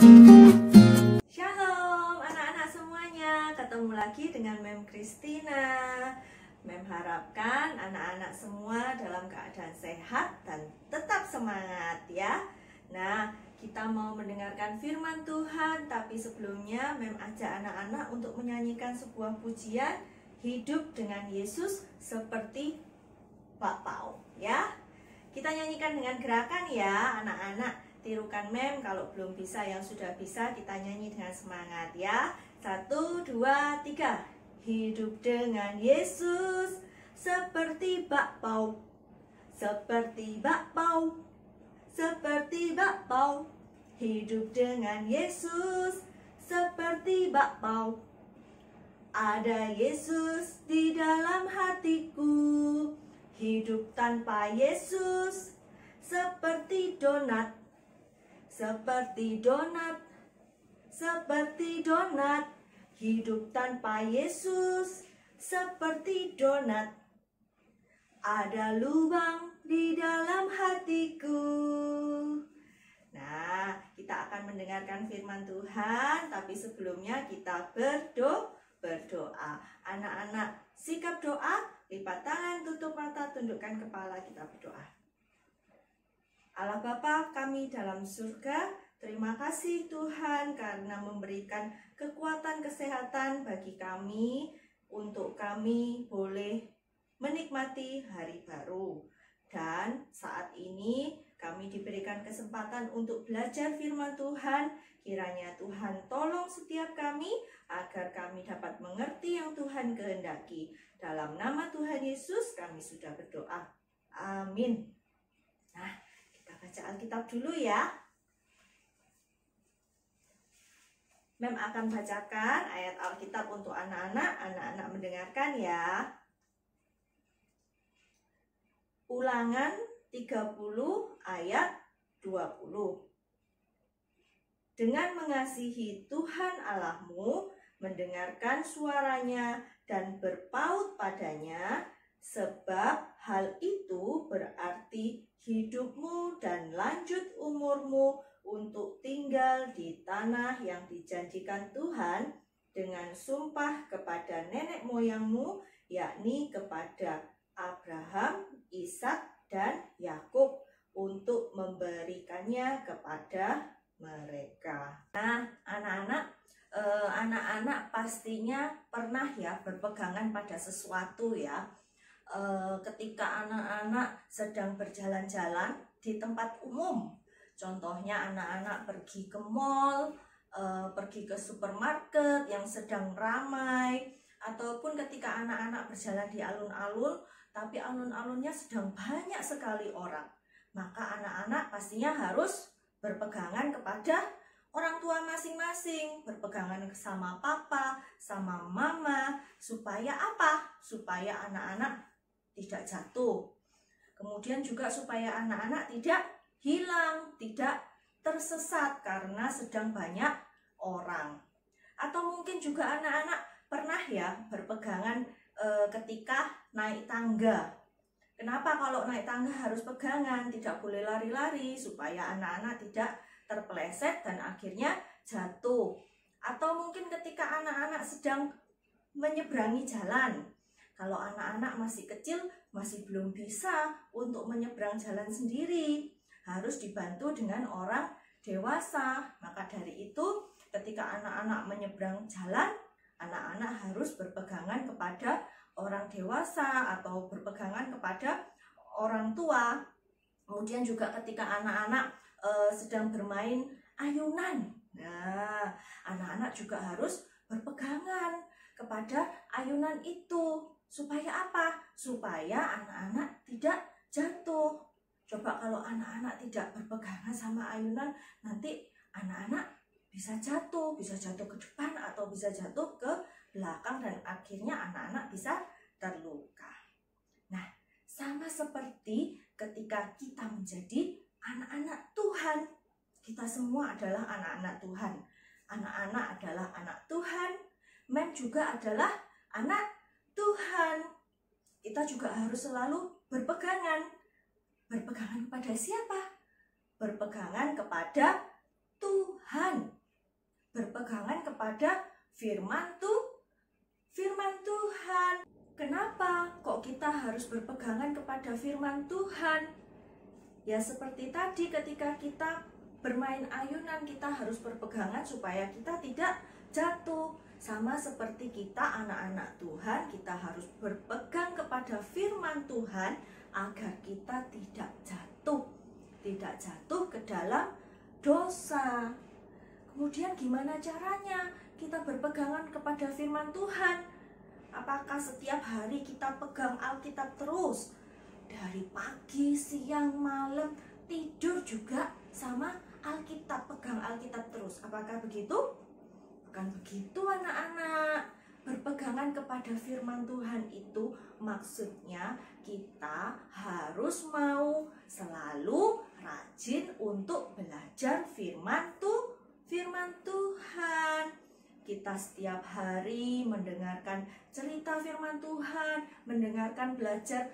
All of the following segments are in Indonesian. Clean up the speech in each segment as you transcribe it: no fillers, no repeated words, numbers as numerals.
Shalom anak-anak semuanya, ketemu lagi dengan Mem Christina. Mem harapkan anak-anak semua dalam keadaan sehat dan tetap semangat ya. Nah, kita mau mendengarkan firman Tuhan, tapi sebelumnya Mem ajak anak-anak untuk menyanyikan sebuah pujian, hidup dengan Yesus seperti bakpao ya. Kita nyanyikan dengan gerakan ya anak-anak. Tirukan Mem, kalau belum bisa, yang sudah bisa kita nyanyi dengan semangat ya. 1, 2, 3. Hidup dengan Yesus seperti bakpao, seperti bakpao, seperti bakpao. Hidup dengan Yesus seperti bakpao. Ada Yesus di dalam hatiku. Hidup tanpa Yesus seperti donat, seperti donat, seperti donat. Hidup tanpa Yesus seperti donat. Ada lubang di dalam hatiku. Nah, kita akan mendengarkan firman Tuhan, tapi sebelumnya kita berdoa. Anak-anak, sikap doa, lipat tangan, tutup mata, tundukkan kepala, kita berdoa. Allah Bapa kami dalam surga, terima kasih Tuhan karena memberikan kekuatan kesehatan bagi kami untuk kami boleh menikmati hari baru. Dan saat ini kami diberikan kesempatan untuk belajar firman Tuhan. Kiranya Tuhan tolong setiap kami agar kami dapat mengerti yang Tuhan kehendaki. Dalam nama Tuhan Yesus kami sudah berdoa. Amin. Nah, baca Alkitab dulu ya. Mem akan bacakan ayat Alkitab untuk anak-anak. Anak-anak mendengarkan ya. Ulangan 30 ayat 20. Dengan mengasihi Tuhan Allahmu, mendengarkan suaranya dan berpaut padanya, sebab hal itu berarti hidupmu dan lanjut umurmu untuk tinggal di tanah yang dijanjikan Tuhan dengan sumpah kepada nenek moyangmu, yakni kepada Abraham, Ishak, dan Yakub, untuk memberikannya kepada mereka. Nah, anak-anak pastinya pernah ya berpegangan pada sesuatu ya. Ketika anak-anak sedang berjalan-jalan di tempat umum, contohnya anak-anak pergi ke mall, pergi ke supermarket yang sedang ramai, ataupun ketika anak-anak berjalan di alun-alun, tapi alun-alunnya sedang banyak sekali orang, maka anak-anak pastinya harus berpegangan kepada orang tua masing-masing, berpegangan sama papa, sama mama, supaya apa? Supaya anak-anak tidak jatuh. Kemudian juga supaya anak-anak tidak hilang, tidak tersesat karena sedang banyak orang. Atau mungkin juga anak-anak pernah ya berpegangan ketika naik tangga. Kenapa kalau naik tangga harus pegangan? Tidak boleh lari-lari supaya anak-anak tidak terpeleset dan akhirnya jatuh. Atau mungkin ketika anak-anak sedang menyeberangi jalan. Kalau anak-anak masih kecil, masih belum bisa untuk menyeberang jalan sendiri, harus dibantu dengan orang dewasa. Maka dari itu, ketika anak-anak menyeberang jalan, anak-anak harus berpegangan kepada orang dewasa atau berpegangan kepada orang tua. Kemudian juga ketika anak-anak sedang bermain ayunan, nah, anak-anak juga harus berpegangan kepada ayunan itu. Supaya apa? Supaya anak-anak tidak jatuh. Coba kalau anak-anak tidak berpegangan sama ayunan, nanti anak-anak bisa jatuh ke depan atau bisa jatuh ke belakang dan akhirnya anak-anak bisa terluka. Nah, sama seperti ketika kita menjadi anak-anak Tuhan. Kita semua adalah anak-anak Tuhan. Anak-anak adalah anak Tuhan. Mem juga adalah anak Tuhan. Kita juga harus selalu berpegangan. Berpegangan kepada siapa? Berpegangan kepada Tuhan. Tuhan, berpegangan kepada firman Tuhan. Kenapa kok kita harus berpegangan kepada firman Tuhan? Ya seperti tadi, ketika kita bermain ayunan, kita harus berpegangan supaya kita tidak jatuh. Sama seperti kita anak-anak Tuhan, kita harus berpegang kepada firman Tuhan agar kita tidak jatuh ke dalam dosa. Kemudian gimana caranya kita berpegangan kepada firman Tuhan? Apakah setiap hari kita pegang Alkitab terus? Dari pagi, siang, malam, tidur juga sama Alkitab, pegang Alkitab terus. Apakah begitu? Bukan begitu anak-anak. Berpegangan kepada firman Tuhan itu maksudnya kita harus mau selalu rajin untuk belajar firman Tuhan. Kita setiap hari mendengarkan cerita firman Tuhan, mendengarkan belajar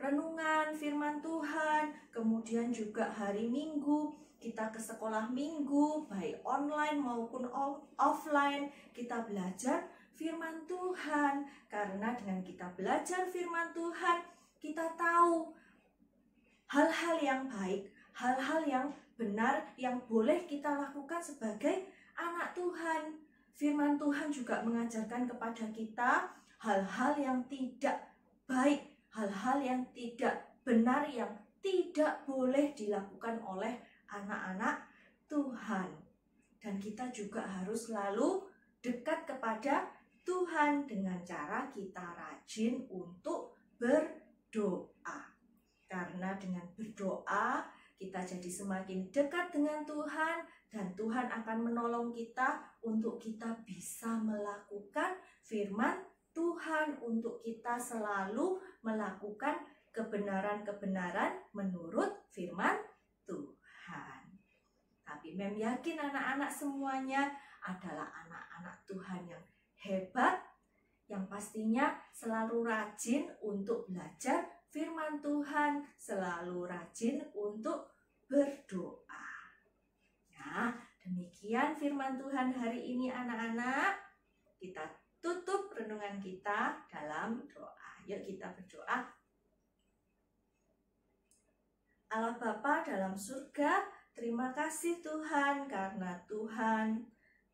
renungan firman Tuhan, kemudian juga hari Minggu kita ke sekolah minggu, baik online maupun offline, kita belajar firman Tuhan. Karena dengan kita belajar firman Tuhan, kita tahu hal-hal yang baik, hal-hal yang benar yang boleh kita lakukan sebagai anak Tuhan. Firman Tuhan juga mengajarkan kepada kita hal-hal yang tidak baik, hal-hal yang tidak benar, yang tidak boleh dilakukan oleh anak-anak Tuhan. Dan kita juga harus selalu dekat kepada Tuhan dengan cara kita rajin untuk berdoa. Karena dengan berdoa kita jadi semakin dekat dengan Tuhan, dan Tuhan akan menolong kita untuk kita bisa melakukan firman Tuhan, untuk kita selalu melakukan kebenaran-kebenaran menurut firman Tuhan. Tapi Mem yakin anak-anak semuanya adalah anak-anak Tuhan yang hebat, yang pastinya selalu rajin untuk belajar firman Tuhan, selalu rajin untuk berdoa. Nah, demikian firman Tuhan hari ini anak-anak. Kita tutup renungan kita dalam doa. Yuk kita berdoa. Allah Bapa dalam surga, terima kasih Tuhan karena Tuhan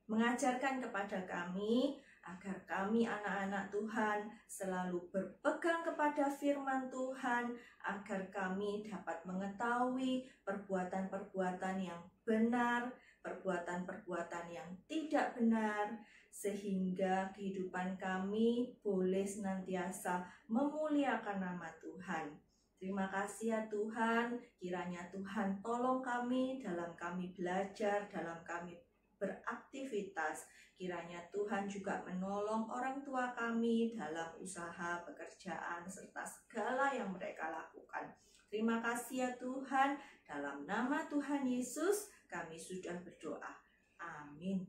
mengajarkan kepada kami agar kami anak-anak Tuhan selalu berpegang kepada firman Tuhan, agar kami dapat mengetahui perbuatan-perbuatan yang benar, perbuatan-perbuatan yang tidak benar, sehingga kehidupan kami boleh senantiasa memuliakan nama Tuhan. Terima kasih ya Tuhan, kiranya Tuhan tolong kami dalam kami belajar, dalam kami beraktivitas. Kiranya Tuhan juga menolong orang tua kami dalam usaha, pekerjaan, serta segala yang mereka lakukan. Terima kasih ya Tuhan, dalam nama Tuhan Yesus kami sudah berdoa. Amin.